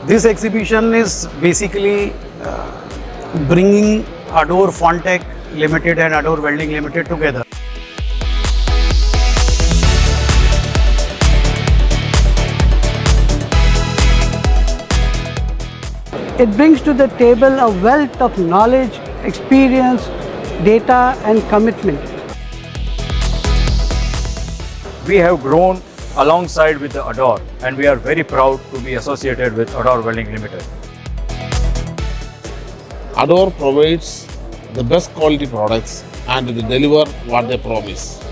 This exhibition is basically bringing Ador Fontech Limited and Ador Welding Limited together. It brings to the table a wealth of knowledge, experience, data and commitment. We have grown alongside with the Ador, and we are very proud to be associated with Ador Welding Limited. Ador provides the best quality products and they deliver what they promise.